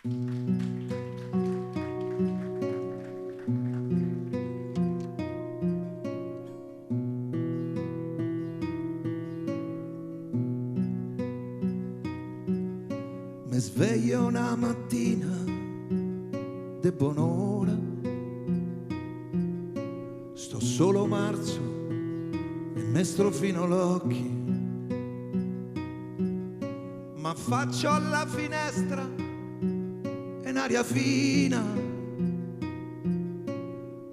Mi sveglio una mattina de buon'ora, sto solo marzo e mi strofino l'occhi, ma faccio alla finestra e un'aria fina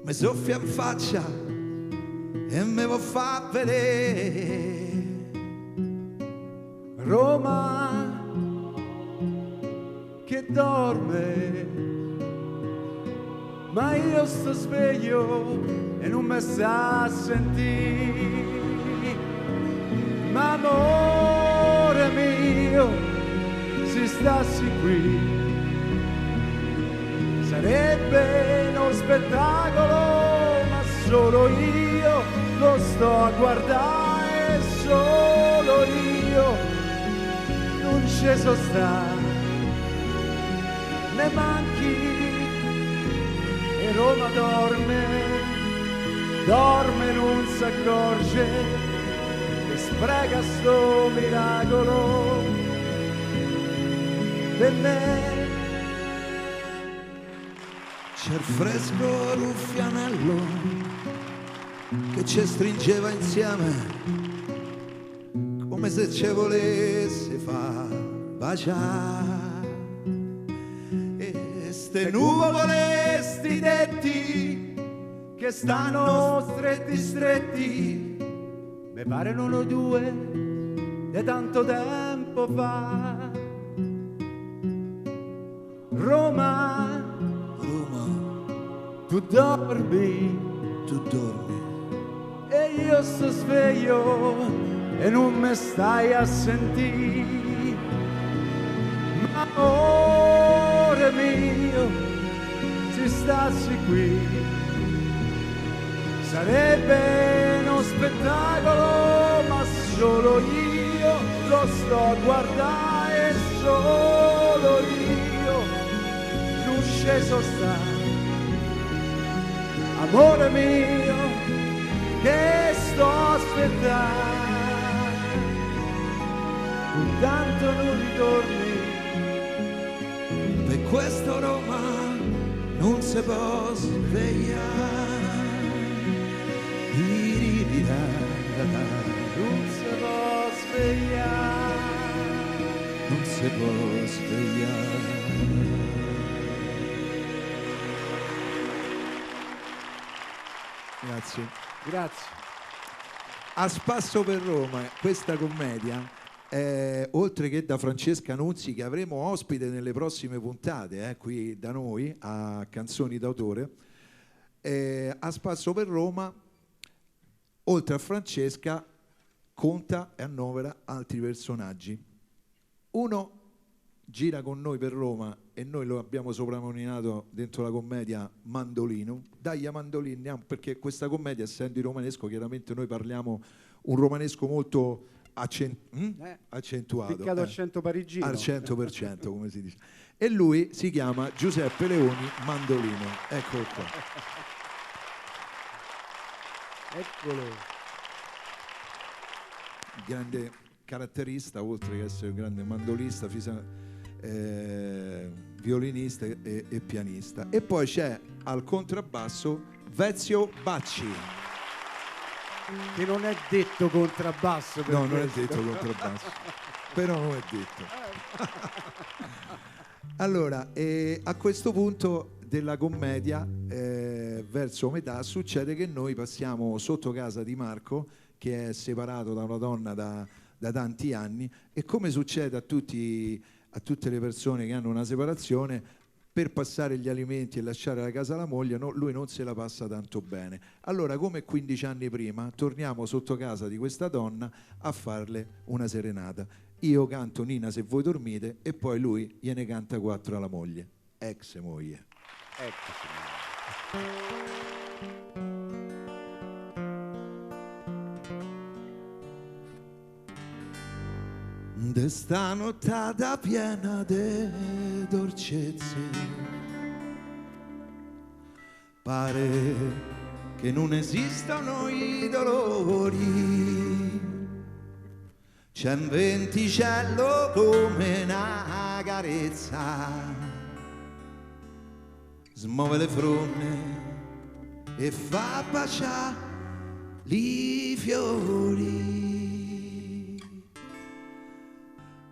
mi soffia in faccia e me lo fa vedere. Roma che dorme, ma io sto sveglio e non mi sta a sentire. Ma amore mio, se stassi qui sarebbe uno spettacolo, ma solo io lo sto a guardare, solo io non ci so stare, ne manchi e Roma dorme, dorme, non si accorge e spreca sto miracolo per me. C'è il fresco ruffianello che ci stringeva insieme come se ci volesse far baciare. Ste nuvole, sti tetti che stanno stretti stretti, mi pare non due da tanto tempo fa. Roma, tu dormi, e io sto sveglio e non mi stai a sentire. Ma amore mio, se stassi qui sarebbe uno spettacolo, ma solo io lo sto a guardare, solo io non sceso sta. Amore mio, che sto a aspettare, tanto non ritorni. Per questo Roma non si può svegliare, non si può svegliare, non si può svegliare. Grazie. Grazie. A spasso per Roma, questa commedia, oltre che da Francesca Nuzzi, che avremo ospite nelle prossime puntate, qui da noi, a Canzoni d'autore, a spasso per Roma, oltre a Francesca, conta e annovera altri personaggi. Uno gira con noi per Roma e noi lo abbiamo soprannominato dentro la commedia Mandolino. Dai mandolini, perché questa commedia, essendo in romanesco, chiaramente noi parliamo un romanesco molto accentuato. Piccato al 100 parigino. Al 100%, come si dice. E lui si chiama Giuseppe Leoni Mandolino. Eccolo qua. Eccolo. Grande caratterista, oltre che essere un grande mandolista, violinista e pianista. E poi c'è al contrabbasso Vezio Bacci. Che non è detto contrabbasso. Per no, questo. Non è detto contrabbasso, però non è detto. Allora, a questo punto della commedia, verso metà, succede che noi passiamo sotto casa di Marco, che è separato da una donna da tanti anni, e come succede a tutte le persone che hanno una separazione, per passare gli alimenti e lasciare la casa alla moglie, lui non se la passa tanto bene. Allora, come 15 anni prima, torniamo sotto casa di questa donna a farle una serenata. Io canto Nina se voi dormite e poi lui gliene canta 4 alla moglie, ex moglie. De sta nottata piena de dolcezze, pare che non esistano i dolori, c'è un venticello come una carezza, smuove le fronde e fa baciare i fiori.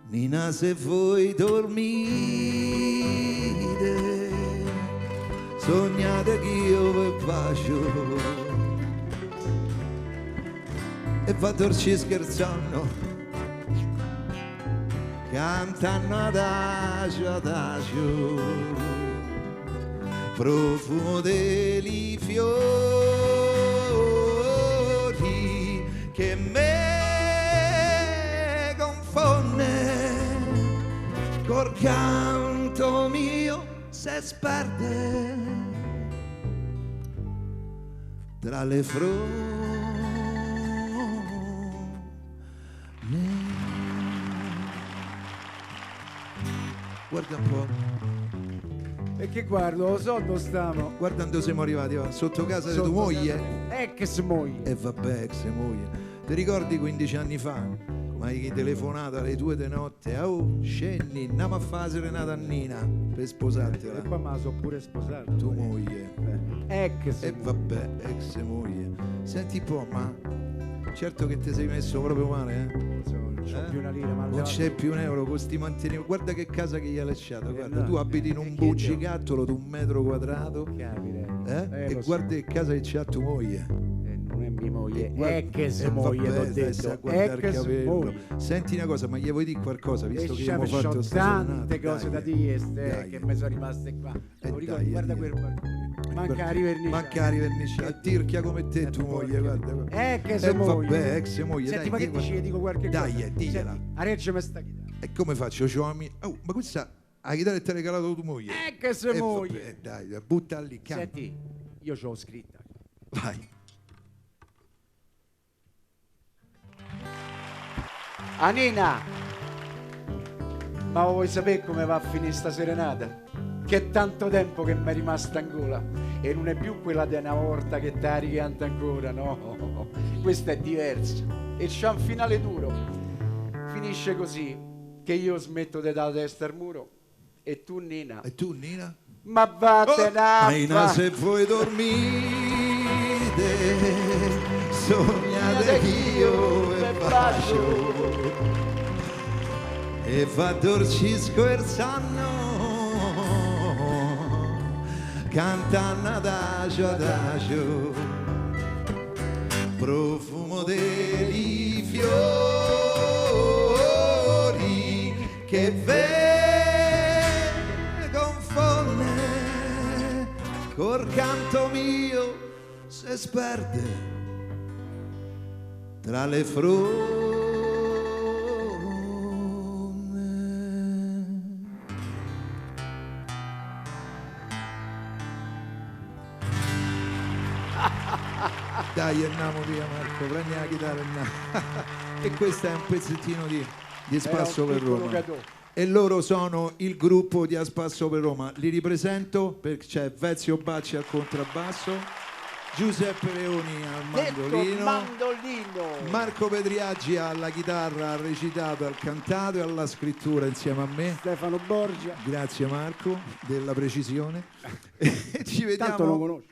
Nina, se voi dormite, sognate che io vi bacio e va dorci scherzando, cantando adagio adagio, profumo dei fiori che me confonde, col canto mio se sperde tra le fronde. Guarda un po'. E che guardo, lo so dove stiamo. Guarda dove siamo arrivati, va. Sotto casa di tua moglie. Ex moglie. E vabbè, ex moglie. Ti ricordi 15 anni fa? Ma hai telefonato alle 2 di notte, oh scendi, andiamo a fare la serenata a Nina per sposartela. E poi me la so pure sposato. Tu moglie. Ex E vabbè, ex moglie. Senti un po', ma certo che ti sei messo proprio male, Non c'ho più una lira, ma non c'è più un euro con sti mantenimenti. Guarda che casa che gli hai lasciato, guarda, tu abiti in un bugigattolo di 1 metro quadrato, e guarda che casa che c'ha tua moglie. Non è mia moglie, Guarda- ex moglie, vabbè, t'ho dai, stai a detto. guardare il Ex capello. moglie. Senti una cosa, ma gli vuoi dire qualcosa, visto E che abbiamo c'ho fatto sta tante giornata? cose da Dai, dire dai. che mi sono rimaste qua. Lo ricordo, dai, guarda dai. quel balcone. Manca la riverniciata. Manca la riverniciata, tirchia come te tua moglie, guarda. Ex moglie. Vabbè, ex moglie, Senti, dai, ma che guarda. dici? Dico qualche cosa. Dai, digliela. Senti, a regge me sta chitarra. E come faccio? C'ho oh, ma questa la chitarra ti ha regalato tua moglie. Ex moglie. Vabbè, dai, butta lì, canta. Senti, io ce l'ho scritta. Vai. Anina, ma vuoi sapere come va a finire sta serenata? Che è tanto tempo che mi è rimasta in gola e non è più quella di una volta che te la ricanta ancora, no, questa è diversa e c'ha un finale duro. Finisce così che io smetto di dare la testa al muro e tu Nina, E tu, Nina? ma vattene a Nina, se voi dormite, sognate che io vi bacio e va dorci scherzando, cantando adagio adagio, profumo dei fiori che ve confonde, col canto mio se sperde tra le fronde. Dai, andiamo via Marco, prendi la chitarra e andiamo. E questo è un pezzettino di Spasso per Roma. E loro sono il gruppo di A Spasso per Roma. Li ripresento perché c'è Vezio Bacci al contrabbasso, Giuseppe Leoni al mandolino, Marco Pedriaggi alla chitarra, al recitato, al cantato e alla scrittura insieme a me. Stefano Borgia. Grazie Marco della precisione. E ci vediamo. Tanto lo conosco.